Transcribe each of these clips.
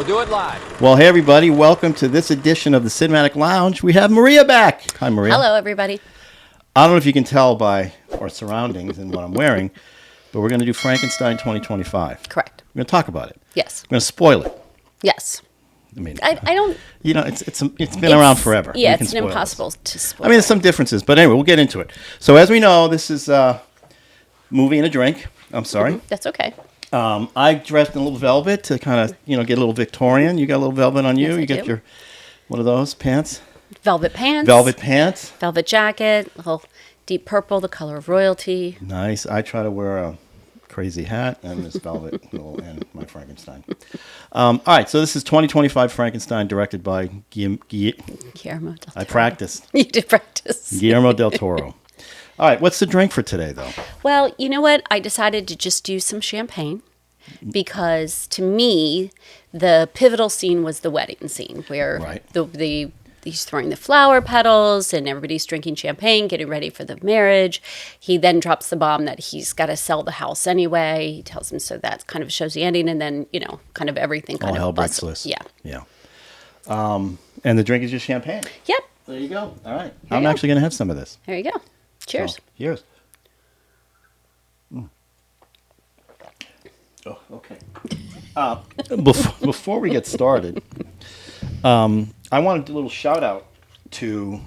do it live. Well, hey, everybody. Welcome to this edition of the Cinematic Lounge. We have Maria back. Hi, Maria. Hello, everybody. I don't know if you can tell by our surroundings and what I'm wearing, but we're going to do Frankenstein 2025. Correct. We're going to talk about it. Yes. We're going to spoil it. Yes. I mean, I don't... You know, it's been around forever. Yeah, We can it's spoil impossible this. to spoil. I mean, there's some differences, but anyway, we'll get into it. So as we know, this is a movie and a drink. I'm sorry. Mm-hmm. That's okay. I dressed in a little velvet to kind of, get a little Victorian. You got a little velvet on you. Yes, I You get do. your, one of those pants. Velvet pants. Velvet pants. Velvet jacket. Little deep purple, the color of royalty. Nice. I try to wear a crazy hat and this velvet little and my Frankenstein. All right. So this is 2025 Frankenstein, directed by Guillermo del Toro. I practiced. You did practice. Guillermo del Toro. All right. What's the drink for today, though? Well, you know what? I decided to just do some champagne because, to me, the pivotal scene was the wedding scene where Right. he's throwing the flower petals and everybody's drinking champagne, getting ready for the marriage. He then drops the bomb that he's got to sell the house anyway. He tells him, so that kind of shows the ending, and then, kind of everything kind All of hell breaks busts. loose. Yeah. Yeah. And the drink is just champagne. Yep. There you go. All right. There I'm you go. actually going to have some of this. There you go. Cheers. So, cheers. Oh, okay. Before we get started, I wanted to do a little shout out to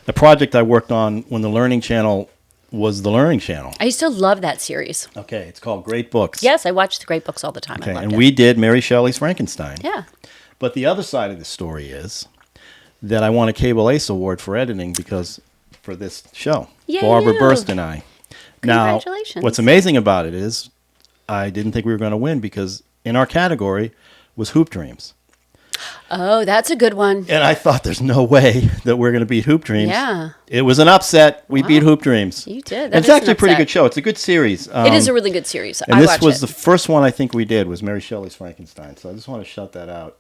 the project I worked on when the Learning Channel was the Learning Channel. I used to love that series. Okay, it's called Great Books. Yes, I watched the great books all the time. Okay, I loved and it. we did Mary Shelley's Frankenstein. Yeah. But the other side of the story is that I won a Cable Ace Award for editing for this show. Yay, Barbara you. Burst and I. Now, Congratulations. what's amazing about it is I didn't think we were going to win because in our category was Hoop Dreams. Oh, that's a good one. And I thought there's no way that we're going to beat Hoop Dreams. Yeah. It was an upset. We beat Hoop Dreams. You did. And it's actually a pretty good show. It's a good series. It is a really good series. And this was the first one I think we did was Mary Shelley's Frankenstein. So I just want to shout that out.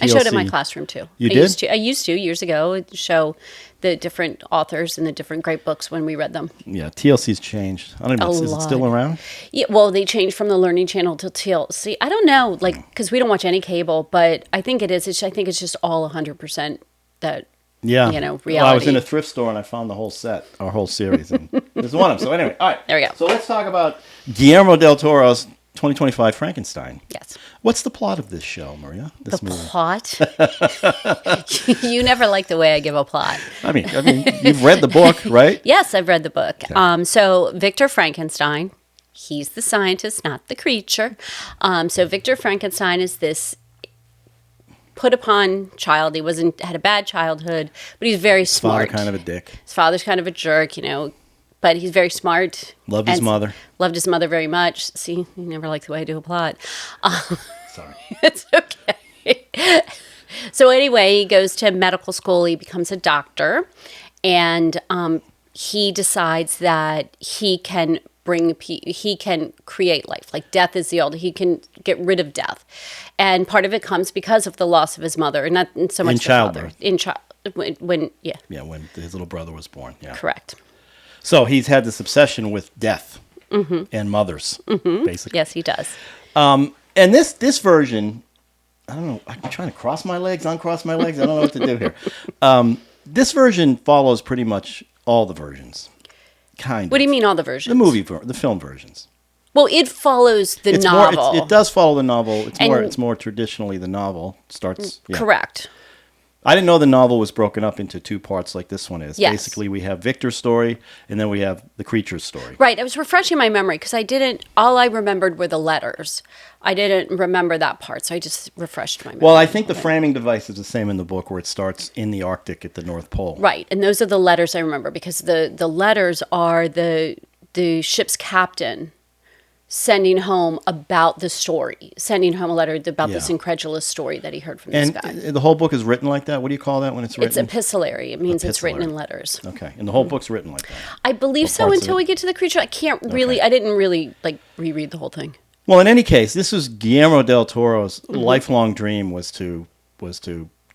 I showed it in my TLC. classroom too. You I did? I used to years ago show the different authors and the different great books when we read them. Yeah, TLC's changed. I don't know. Is it still around? Yeah, well, they changed from the Learning Channel to TLC. I don't know, because we don't watch any cable, but I think it is. I think it's just all 100% that. Yeah. Reality. Well, I was in a thrift store and I found the whole set, our whole series. And there's one of them. So anyway, all right. There we go. So let's talk about Guillermo del Toro's 2025 Frankenstein. Yes. What's the plot of this show, Maria? This The movie? plot? You never like the way I give a plot. I mean, you've read the book, right? Yes, I've read the book. Okay. So Victor Frankenstein, he's the scientist, not the creature. So Victor Frankenstein is this put upon child. He had a bad childhood, but he's very smart. Father kind of a dick. His father's kind of a jerk, but he's very smart. Loved his mother. Loved his mother very much. See, you never like the way I do a plot. Sorry. It's okay. So anyway, he goes to medical school. He becomes a doctor, and he decides that he can create life. Like death is he can get rid of death, and part of it comes because of the loss of his mother, and not so much In the childbirth. father. When When his little brother was born. Yeah. correct. So he's had this obsession with death and mothers, basically. Yes, he does. And this version, I don't know. I'm trying to cross my legs, uncross my legs. I don't know what to do here. This version follows pretty much all the versions. Kind of. What do you mean all the versions? The film versions. Well, it follows the novel. It does follow the novel. And- It's more traditionally the novel starts. Yeah. Correct. I didn't know the novel was broken up into two parts like this one is. Yes. Basically, we have Victor's story, and then we have the creature's story. Right. I was refreshing my memory because all I remembered were the letters. I didn't remember that part, so I just refreshed my memory. Well, I think the framing device is the same in the book where it starts in the Arctic at the North Pole. Right. And those are the letters I remember because the letters are the ship's captain sending home about the story, sending home a letter about this incredulous story that he heard from this guy. And the whole book is written like that? What do you call that when it's written? It's epistolary. It means it's written in letters. Okay. And the whole book's written like that? I believe so parts of until it? we get to the creature. I didn't really reread the whole thing. Well, in any case, this was Guillermo del Toro's lifelong dream was to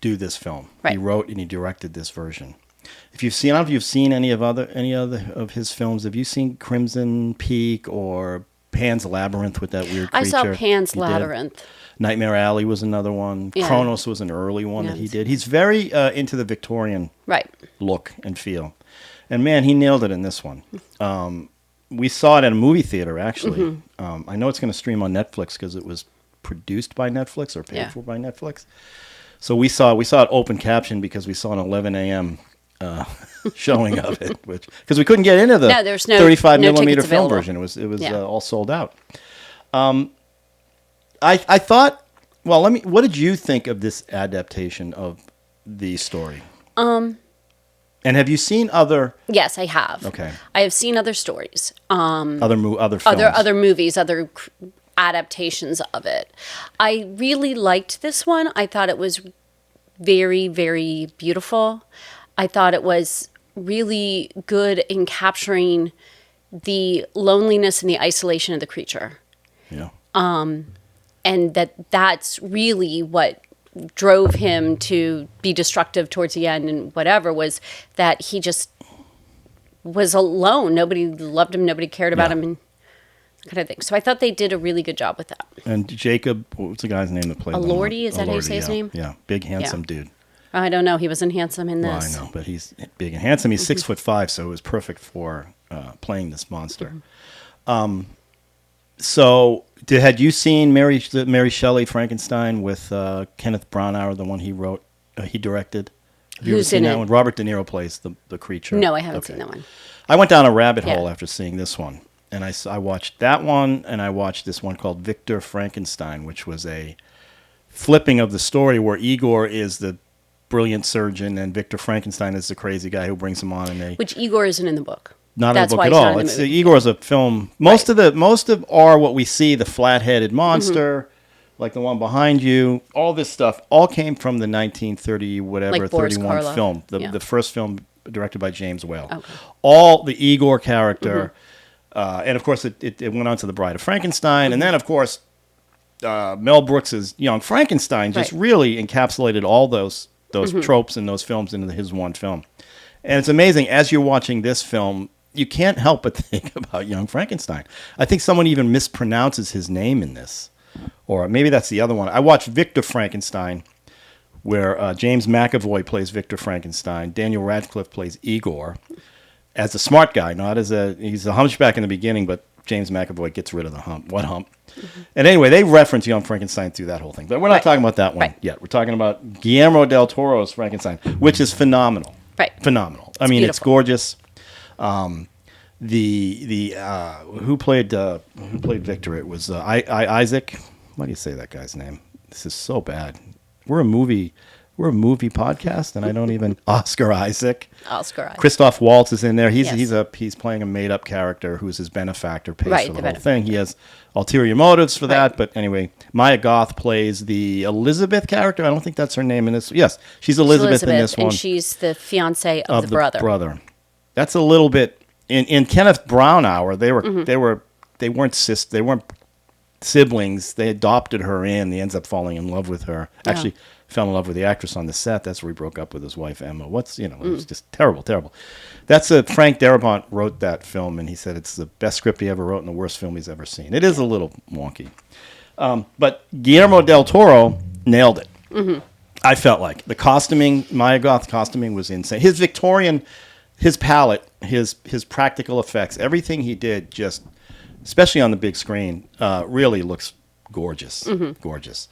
do this film. Right. He wrote and he directed this version. I don't know if you've seen any of his films. Have you seen Crimson Peak or Pan's Labyrinth with that weird creature. I saw Pan's He did. Labyrinth. Nightmare Alley was another one. Yeah. Kronos was an early one Yeah, that he did. He's very into the Victorian Right. look and feel. And man, he nailed it in this one. We saw it at a movie theater, actually. I know it's going to stream on Netflix because it was produced by Netflix or paid for by Netflix. So we saw it open caption because we saw an 11 a.m. Showing of it, because we couldn't get into the there's no 35 millimeter tickets film available. version. It was all sold out. I thought, well, what did you think of this adaptation of the story? And have you seen other? Yes, I have. Okay. I have seen other stories. Other films. Other movies, other adaptations of it. I really liked this one. I thought it was very, very beautiful. I thought it was really good in capturing the loneliness and the isolation of the creature. Yeah. And that's really what drove him to be destructive towards the end and whatever, was that he just was alone. Nobody loved him. Nobody cared about him, and that kind of thing. So I thought they did a really good job with that. And Jacob, what's the guy's name that played Elordi, is that how you say Elordi, his name? Yeah, big handsome dude. I don't know. He wasn't handsome in Well, this. I know, but he's big and handsome. He's 6'5", so it was perfect for playing this monster. So, had you seen Mary Shelley Frankenstein with Kenneth Branagh, the one he wrote, he directed? Have you ever Who's seen in that it? one? Robert De Niro plays the creature. No, I haven't Okay. seen that one. I went down a rabbit hole Yeah. after seeing this one, and I watched that one, and I watched this one called Victor Frankenstein, which was a flipping of the story where Igor is the brilliant surgeon and Victor Frankenstein is the crazy guy who brings him on, and they Which Igor isn't in the book. not That's in the book why at he's not all. in the It's movie. Igor's a film. Most of are what we see, the flat-headed monster, like the one behind you. All this stuff all came from the 1930 whatever Like Boris 31 Karloff. film, Yeah. the first film directed by James Whale. Okay. All the Igor character, and of course it went on to The Bride of Frankenstein, and then of course Mel Brooks's Young Frankenstein just Right. really encapsulated all those tropes in those films into his one film. And it's amazing, as you're watching this film, you can't help but think about Young Frankenstein. I think someone even mispronounces his name in this. Or maybe that's the other one. I watched Victor Frankenstein, where James McAvoy plays Victor Frankenstein. Daniel Radcliffe plays Igor as a smart guy, not as he's a hunchback in the beginning, but James McAvoy gets rid of the hump. What hump? And anyway, they reference Young Frankenstein through that whole thing. But we're not talking about that one yet. We're talking about Guillermo del Toro's Frankenstein, which is phenomenal. Right. Phenomenal. I mean, it's beautiful. gorgeous. Who played Victor? It was Isaac. Why do you say that guy's name? This is so bad. We're a movie podcast, and I don't even Oscar Isaac. Oscar Isaac. Christoph Waltz is in there. He's Yes. he's playing a made up character who's his benefactor, pays Right, for the the whole thing. He has ulterior motives for that, but anyway, Maya Goth plays the Elizabeth character. I don't think that's her name in this. Yes, she's Elizabeth in this one. And she's the fiance of the brother. That's a little bit in Kenneth Branagh. They weren't siblings. They adopted her in. He ends up falling in love with her. Actually, fell in love with the actress on the set. That's where he broke up with his wife Emma. It was just terrible. That's Frank Darabont wrote that film, and he said it's the best script he ever wrote and the worst film he's ever seen. It is a little wonky, but Guillermo del Toro nailed it. I felt like the costuming, Maya Goth costuming, was insane. His Victorian, his palette, his practical effects, everything he did, just especially on the big screen, really looks gorgeous. Gorgeous.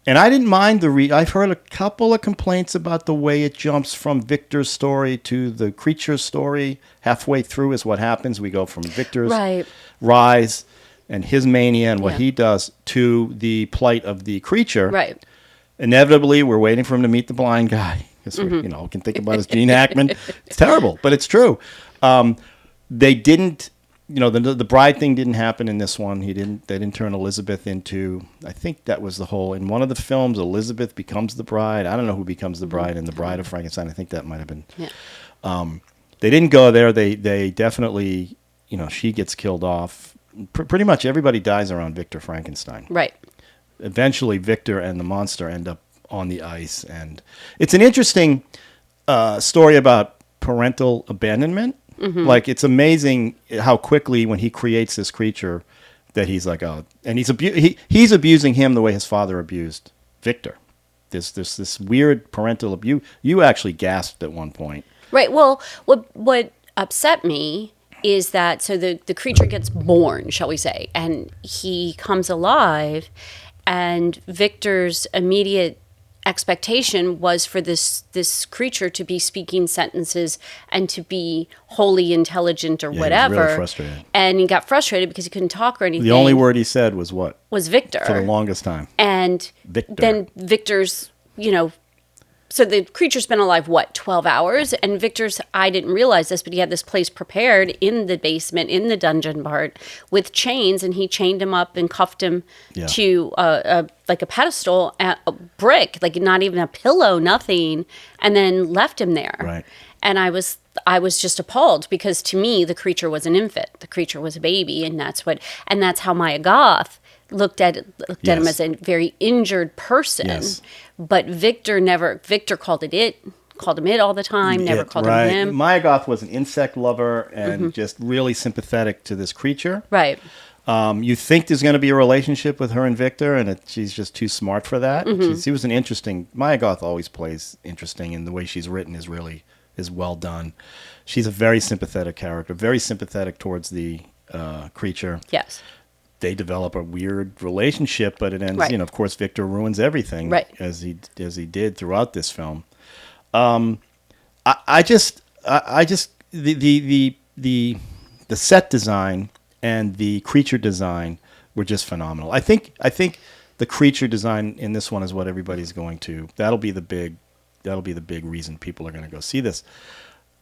And I didn't mind I've heard a couple of complaints about the way it jumps from Victor's story to the creature's story. Halfway through is what happens. We go from Victor's rise and his mania and what he does to the plight of the creature. Right. Inevitably, we're waiting for him to meet the blind guy. Because we can think about his Gene Hackman. It's terrible, but it's true. They didn't. The bride thing didn't happen in this one. They didn't turn Elizabeth into, I think that was the whole, in one of the films, Elizabeth becomes the bride. I don't know who becomes the bride in The Bride of Frankenstein. I think that might have been. Yeah. They didn't go there. They definitely, she gets killed off. Pretty much everybody dies around Victor Frankenstein. Right. Eventually, Victor and the monster end up on the ice. And it's an interesting story about parental abandonment. Like, it's amazing how quickly, when he creates this creature, that he's like and he's abusing him the way his father abused Victor. There's this weird parental abuse. You actually gasped at one point. Right. Well, what upset me is that so the creature gets born, shall we say, and he comes alive, and Victor's immediate expectation was for this creature to be speaking sentences and to be wholly intelligent or whatever. He was really frustrated. And he got frustrated because he couldn't talk or anything. The only word he said was what? Was Victor. For the longest time. And Victor. Then Victor's, so the creature's been alive, 12 hours? And Victor's, I didn't realize this, but he had this place prepared in the basement, in the dungeon part, with chains, and he chained him up and cuffed him to a pedestal, a brick, like not even a pillow, nothing, and then left him there. Right. And I was just appalled because to me, the creature was an infant. The creature was a baby, and that's how Maya Goth looked at him as a very injured person. Yes. But Victor called him it all the time, never called him him. Maya Goth was an insect lover and just really sympathetic to this creature. Right. You think there's going to be a relationship with her and Victor, and she's just too smart for that. She was an interesting... Maya Goth always plays interesting, and the way she's written is well done. She's a very sympathetic character, very sympathetic towards the creature. Yes. They develop a weird relationship, but it ends. Right. Of course, Victor ruins everything, right, as he did throughout this film. I just the set design and the creature design were just phenomenal. I think the creature design in this one is what everybody's going to. That'll be the big reason people are going to go see this.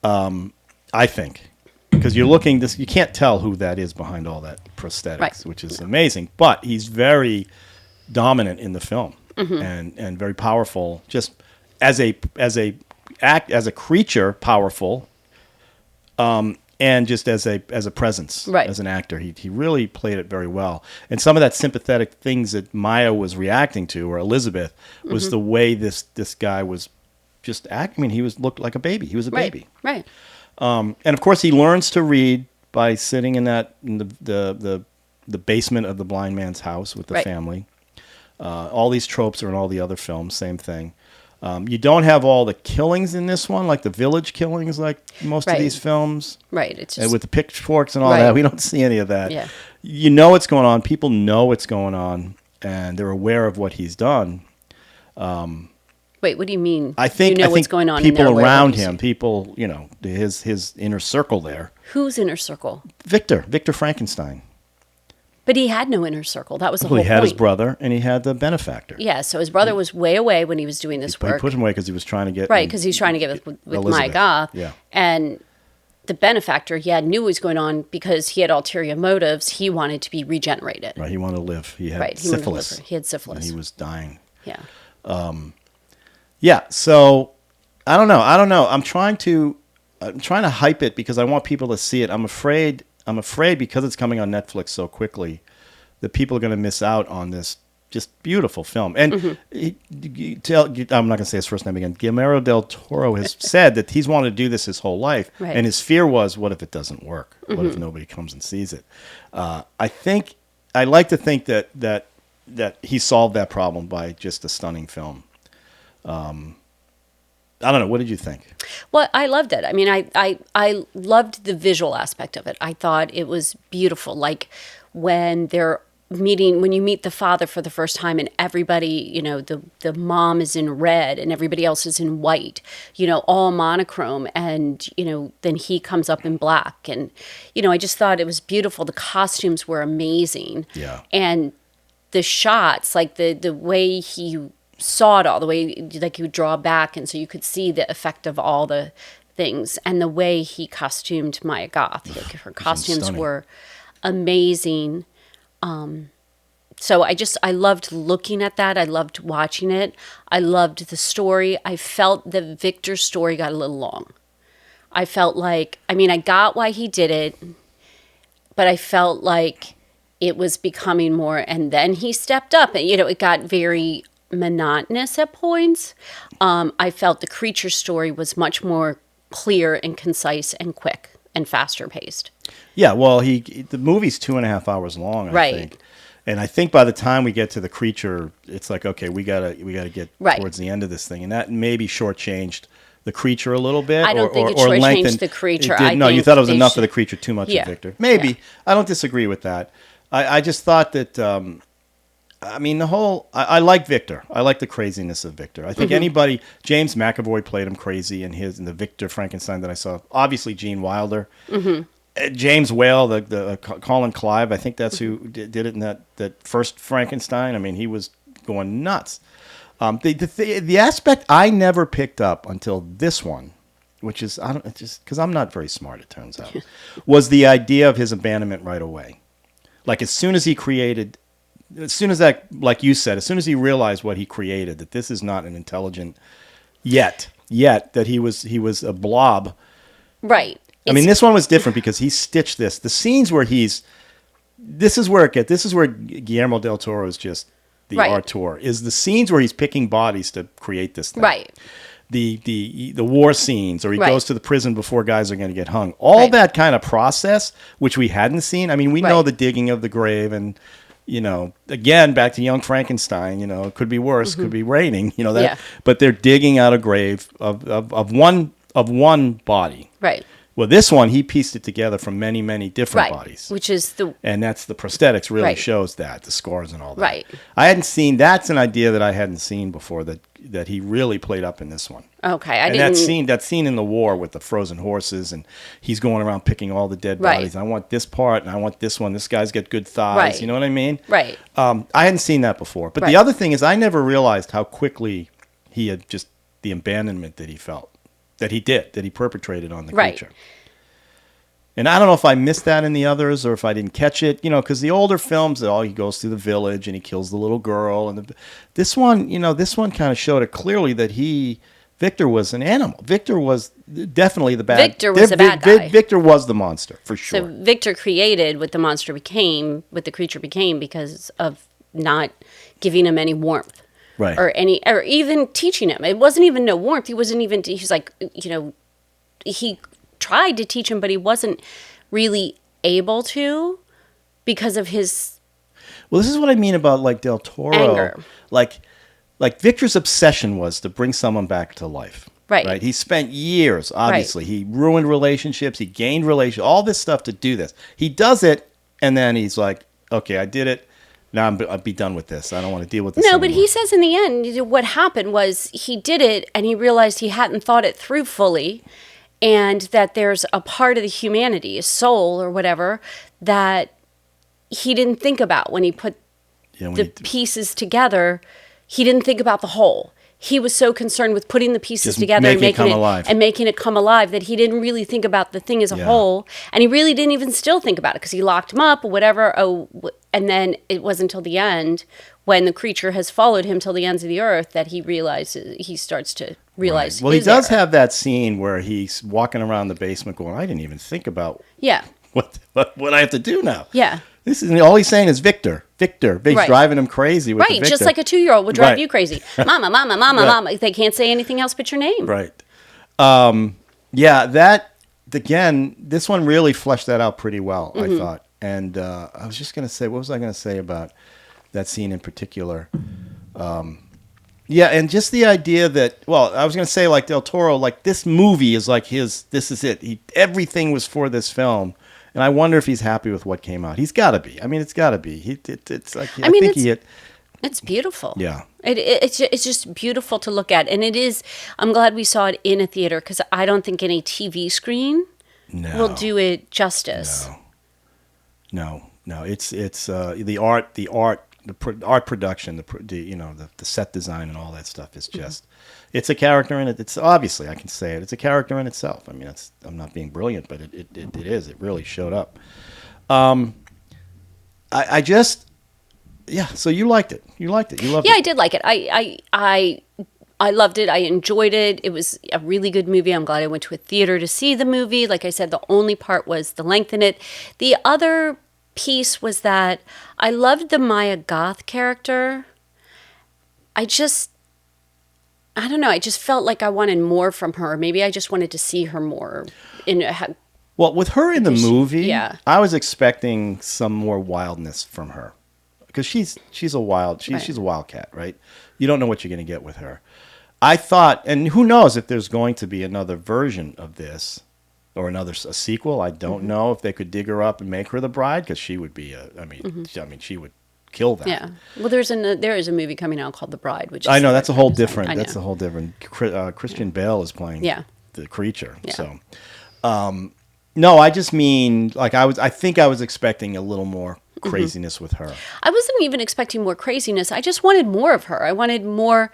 I think. Because you're looking this, you can't tell who that is behind all that prosthetics, right, which is amazing. But he's very dominant in the film and very powerful. Just as a creature, powerful, and just as a presence, right, as an actor, he really played it very well. And some of that sympathetic things that Maya was reacting to, or Elizabeth, was the way this guy was just acting. I mean, looked like a baby. He was a baby, right. And of course, he learns to read by sitting in the basement of the blind man's house with the family. All these tropes are in all the other films. Same thing. You don't have all the killings in this one, like the village killings, like most of these films. Right. It's just, with the pitchforks and all that. We don't see any of that. Yeah. You know what's going on. People know what's going on, and they're aware of what he's done. Wait, what do you mean? I think what's going on. People around him, people, his inner circle there. Whose inner circle? Victor Frankenstein. But he had no inner circle. That was the whole point. He had his brother, and he had the benefactor. Yeah, so his brother was way away when he was doing this work. He put him away because he was trying to get... Right, because he was trying to get with Maya Goth. Yeah. And the benefactor, knew what was going on because he had ulterior motives. He wanted to be regenerated. Right, he wanted to live. He had syphilis. He wanted to live. He had syphilis. And he was dying. Yeah. Yeah, so I don't know. I'm trying to hype it because I want people to see it. I'm afraid because it's coming on Netflix so quickly that people are going to miss out on this just beautiful film. And I'm not going to say his first name again. Guillermo del Toro has said that he's wanted to do this his whole life, and his fear was, what if it doesn't work? What if nobody comes and sees it? I like to think that he solved that problem by just a stunning film. I don't know. What did you think? Well, I loved it. I mean, I loved the visual aspect of it. I thought it was beautiful. Like when you meet the father for the first time and everybody, the mom is in red and everybody else is in white, all monochrome. And, then he comes up in black. And, I just thought it was beautiful. The costumes were amazing. Yeah. And the shots, like the way he saw it all, the way like he would draw back, and so you could see the effect of all the things, and the way he costumed Maya Goth. Like her costumes were amazing. So I loved looking at that. I loved watching it. I loved the story. I felt that Victor's story got a little long. I felt like, I got why he did it, but I felt like it was becoming more, and then he stepped up, and it got very monotonous at points. I felt the creature story was much more clear and concise and quick. and faster paced. Yeah, well, the movie's 2.5 hours long, I think. And I think by the time we get to the creature, it's like, okay, we gotta get towards the end of this thing, and that maybe shortchanged the creature a little bit. I don't think it shortchanged the creature. No, you thought it was enough of the creature, too much of Victor. Maybe. Yeah. I don't disagree with that. I just thought that, I mean, I like Victor. I like the craziness of Victor. I think James McAvoy played him crazy in the Victor Frankenstein that I saw. Obviously, Gene Wilder. Mm-hmm. James Whale, the Colin Clive, I think that's who did it in that first Frankenstein. I mean, he was going nuts. The aspect I never picked up until this one, which is just because I'm not very smart, it turns out, was the idea of his abandonment right away. Like as soon as like you said, as soon as he realized what he created, that this is not an intelligent yet that he was a blob, right? I mean, this one was different because he stitched this. The scenes where this is where Guillermo del Toro is just the auteur, is the scenes where he's picking bodies to create this thing. Right. The war scenes, or he goes to the prison before guys are going to get hung. All that kind of process, which we hadn't seen. I mean, we know the digging of the grave and, again, back to young Frankenstein, it could be worse, could be raining, but they're digging out a grave of one body. Right. Well, this one, he pieced it together from many, many different bodies. Which is and that's the prosthetics really shows that, the scars and all that. Right. I hadn't seen, that's an idea that I hadn't seen before that he really played up in this one. Okay. That scene in the war with the frozen horses, and he's going around picking all the dead bodies. I want this part, and I want this one. This guy's got good thighs. Right. You know what I mean? Right. I hadn't seen that before. But the other thing is I never realized how quickly he had just the abandonment that he felt. That he perpetrated on the creature. And I don't know if I missed that in the others or if I didn't catch it, because the older films, he goes through the village and he kills the little girl. And this one kind of showed it clearly that Victor was an animal. Victor was definitely the bad guy. Victor was a bad guy. Victor was the monster, for sure. So Victor created what the creature became because of not giving him any warmth. Right. Or even teaching him. It wasn't even no warmth. He's like, he tried to teach him, but he wasn't really able to because of his Well, this is what I mean about like Del Toro. Anger. Like Victor's obsession was to bring someone back to life. Right. He spent years, obviously. He ruined relationships. He gained relationships. All this stuff to do this. He does it, and then he's like, okay, I did it. Now I'll be done with this. I don't want to deal with this anymore. But he says in the end, what happened was he did it, and he realized he hadn't thought it through fully, and that there's a part of the humanity, a soul or whatever, that he didn't think about when he put pieces together. He didn't think about the whole. He was so concerned with putting the pieces together and making it come alive that he didn't really think about the thing as a whole. And he really didn't even still think about it because he locked him up or whatever. And then it wasn't until the end, when the creature has followed him till the ends of the earth, that he starts to realize. Right. Well, he does have that scene where he's walking around the basement going, I didn't even think about what I have to do now. Yeah. This is all he's saying is Victor. He's driving him crazy with the Victor. Just like a 2-year-old would drive you crazy. Mama, mama, mama, mama. They can't say anything else but your name. Right. That, again, this one really fleshed that out pretty well, I thought. And I was just going to say, what was I going to say about that scene in particular? And just the idea that, I was going to say, like Del Toro, like this movie is like this is it. Everything was for this film. And I wonder if he's happy with what came out. He's got to be. I mean, it's got to be. It's like it's beautiful. Yeah. It's just beautiful to look at, and it is. I'm glad we saw it in a theater because I don't think any TV screen will do it justice. No. It's the art production, the set design and all that stuff is just. It's a character in it. It's obviously, I can say it. It's a character in itself. I mean, I'm not being brilliant, but it is. It really showed up. I just, so you liked it. You loved it. Yeah, I did like it. I loved it. I enjoyed it. It was a really good movie. I'm glad I went to a theater to see the movie. Like I said, the only part was the length in it. The other piece was that I loved the Maya Goth character. I don't know. I just felt like I wanted more from her. Maybe I just wanted to see her more. Well, with her in the movie, yeah. I was expecting some more wildness from her, because she's a wildcat, right? You don't know what you're going to get with her. I thought, and who knows if there's going to be another version of this or a sequel. I don't know if they could dig her up and make her the bride, because she would be she would kill that. Yeah. Well, there is a movie coming out called The Bride, which is I know that's a whole different. That's a whole different. Christian Bale is playing the creature. Yeah. So, no, I just mean like I think I was expecting a little more craziness with her. I wasn't even expecting more craziness. I just wanted more of her. I wanted more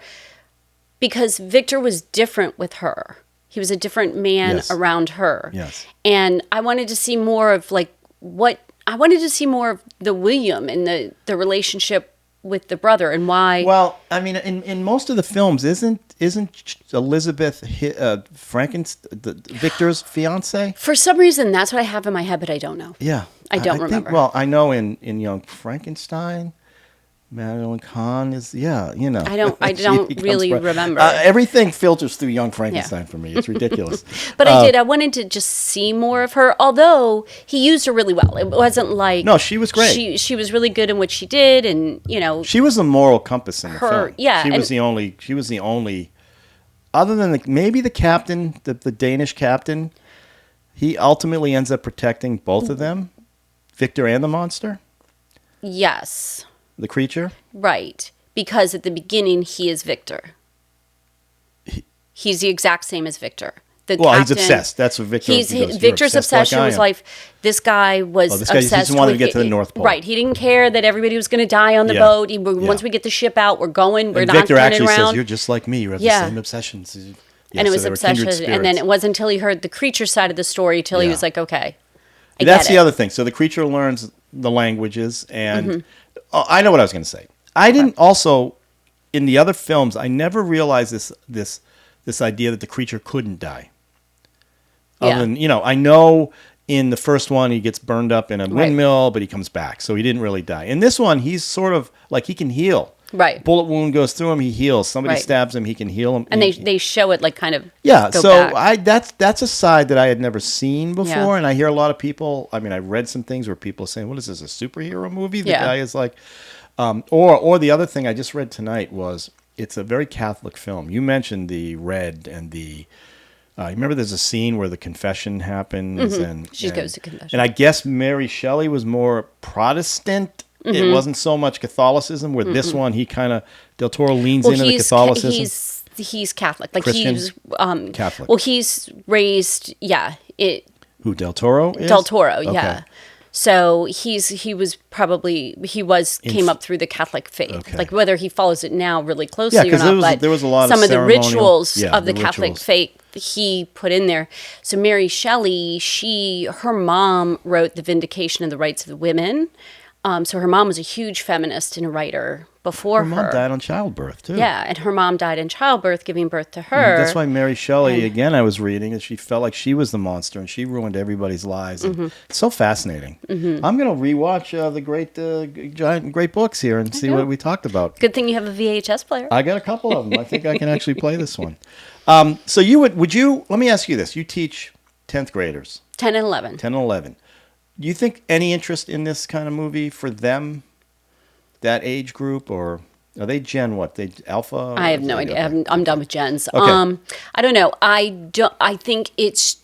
because Victor was different with her. He was a different man around her. Yes. And I wanted to see more of I wanted to see more of the William and the relationship with the brother and why. Well, I mean, in most of the films, isn't Elizabeth Frankenstein Victor's fiance? For some reason, that's what I have in my head, but I don't know. Yeah, I don't remember. Well, I know in Young Frankenstein, Madeline Kahn is I don't really remember. Everything filters through Young Frankenstein for me. It's ridiculous. But I wanted to just see more of her, although he used her really well. It wasn't like... No, she was great. She was really good in what she did, and, She was the moral compass in the film. Yeah. She was the only... Other than maybe the captain, the Danish captain, he ultimately ends up protecting both of them, Victor and the monster. Yes. The creature? Right. Because at the beginning, he is Victor. He's the exact same as Victor. He's obsessed. That's what Victor is. Victor's obsession was like, this guy was obsessed. He just wanted to get to the North Pole. Right. He didn't care that everybody was going to die on the boat. Once we get the ship out, we're going. We're not Victor turning actually around. Says, you're just like me. You have the same obsessions. And it was obsession. And then it wasn't until he heard the creature side of the story till he was like, okay, that's the other thing. So the creature learns the languages, and I know what I was going to say. I didn't also, in the other films, I never realized this idea that the creature couldn't die. Other than, I know in the first one he gets burned up in a windmill, but he comes back, so he didn't really die. In this one, he's sort of like he can heal. Right. Bullet wound goes through him, he heals. Somebody stabs him, he can heal him. And they show it like kind of that's a side that I had never seen before, and I hear a lot of people, I read some things where people are saying, what is this, a superhero movie? The guy is like, or the other thing I just read tonight was, it's a very Catholic film. You mentioned the red and the, you remember there's a scene where the confession happens, and she goes to confession. And I guess Mary Shelley was more Protestant. It wasn't so much Catholicism. Where this one, he kind of Del Toro leans into the Catholicism. He's Catholic, like Christian? he's Catholic. Well, he's raised. Yeah, Who Del Toro is? Del Toro, okay. yeah. So he came up through the Catholic faith. Okay. like whether he follows it now really closely or not. But there was a lot some of the rituals of the rituals. Catholic faith he put in there. So Mary Shelley, her mom wrote The Vindication of the Rights of the Women. So her mom was a huge feminist and a writer before her. Her mom died on childbirth, too. Yeah, and her mom died in childbirth, giving birth to her. That's why Mary Shelley, again, I was reading, and she felt like she was the monster, and she ruined everybody's lives. And it's so fascinating. I'm going to rewatch the great books here and see what we talked about. Good thing you have a VHS player. I got a couple of them. I think I can actually play this one. So would you, let me ask you this. You teach 10th graders. 10 and 11. 10 and 11. Do you think any interest in this kind of movie for them, that age group, or are they Gen what? They Alpha? I have no idea. Okay. I'm done with Gens. Okay. I don't know. I think it's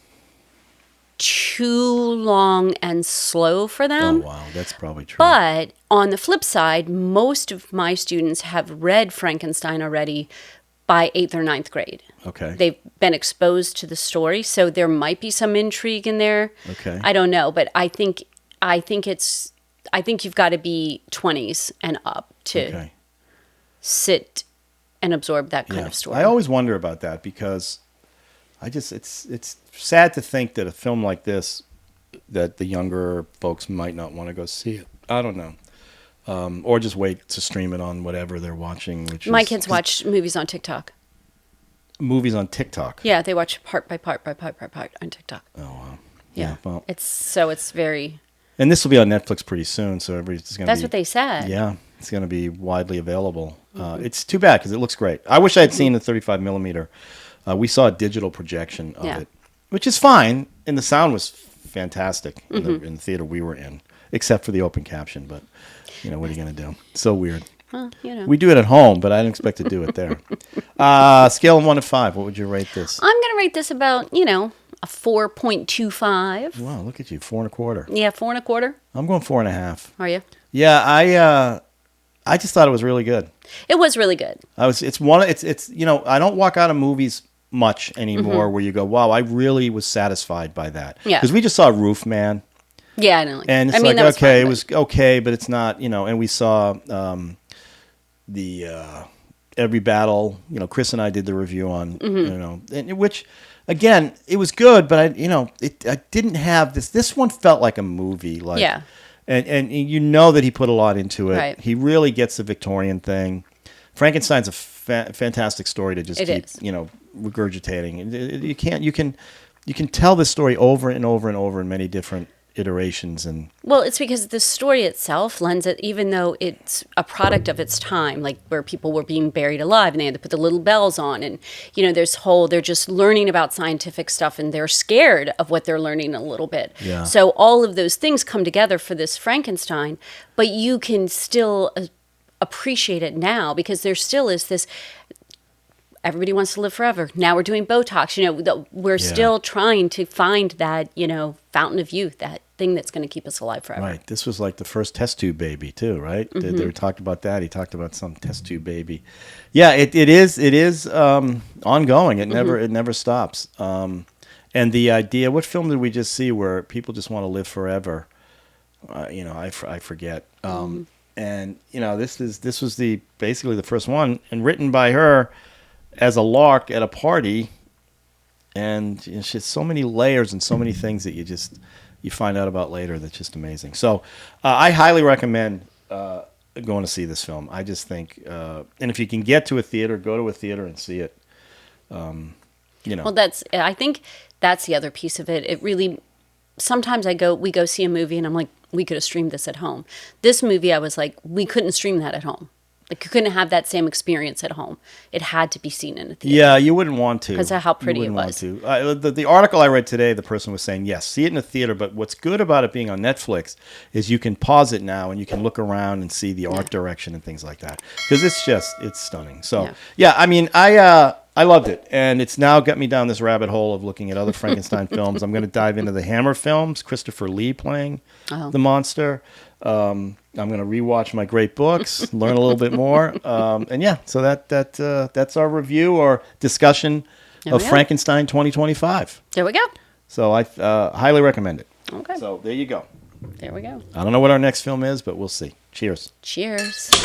too long and slow for them. Oh wow, that's probably true. But on the flip side, most of my students have read Frankenstein already by 8th or 9th grade. Okay. They've been exposed to the story, so there might be some intrigue in there. Okay. I don't know, but I think you've got to be 20s and up to sit and absorb that kind of story. I always wonder about that because it's sad to think that a film like this, that the younger folks might not want to go see it. I don't know. Or just wait to stream it on whatever they're watching. My kids watch movies on TikTok. Movies on TikTok? Yeah, they watch part by part on TikTok. Oh, wow. Yeah. Well, it's very... And this will be on Netflix pretty soon, so everybody's going to That's what they said. Yeah, it's going to be widely available. It's too bad because it looks great. I wish I had seen the 35 millimeter. We saw a digital projection of it, which is fine, and the sound was fantastic in the theater we were in, except for the open caption. But what are you going to do? So weird. Well, We do it at home, but I didn't expect to do it there. Scale of 1 to 5. What would you rate this? I'm going to rate this about, a 4.25. Wow, look at you, 4.25. Yeah, 4.25. I'm going 4.5. Are you? Yeah, I just thought it was really good. It was really good. I don't walk out of movies much anymore where you go, wow, I really was satisfied by that. Yeah. Because we just saw Roof Man. Yeah, I know. And it's that was okay, fun, it was okay, but it's not, and we saw the Every Battle, Chris and I did the review on, and which, again, it was good, but I didn't have this one felt like a movie, like, yeah. And that he put a lot into it. Right. He really gets the Victorian thing. Frankenstein's a fantastic story to just keep, regurgitating. You can tell this story over and over and over in many different iterations. And well, it's because the story itself lends it, even though it's a product of its time, like where people were being buried alive and they had to put the little bells on, and they're just learning about scientific stuff and they're scared of what they're learning a little bit. Yeah. So all of those things come together for this Frankenstein, but you can still appreciate it now because there still is this. Everybody wants to live forever. Now we're doing Botox. We're still trying to find that, fountain of youth, that thing that's going to keep us alive forever. Right. This was like the first test tube baby too, right? They talked about that. He talked about some test tube baby. Yeah, it is ongoing. It never stops. And the idea, what film did we just see where people just want to live forever? I forget. And this was basically the first one, and written by her as a lark at a party, and it's just so many layers and so many things that you find out about later that's just amazing. So I highly recommend going to see this film. I just think, and if you can get to a theater, go to a theater and see it. Well, I think that's the other piece of it. It really, sometimes we go see a movie and I'm like, we could have streamed this at home. This movie, I was like, we couldn't stream that at home. Like, you couldn't have that same experience at home. It had to be seen in a theater. Yeah, you wouldn't want to. Because of how pretty it was. The article I read today, the person was saying, yes, see it in a theater, but what's good about it being on Netflix is you can pause it now and you can look around and see the art direction and things like that. Because it's stunning. So, I loved it. And it's now got me down this rabbit hole of looking at other Frankenstein films. I'm going to dive into the Hammer films, Christopher Lee playing the monster. I'm going to rewatch my great books, learn a little bit more. So that's our review or discussion of Frankenstein 2025. There we go. So I highly recommend it. Okay. So there you go. There we go. I don't know what our next film is, but we'll see. Cheers. Cheers.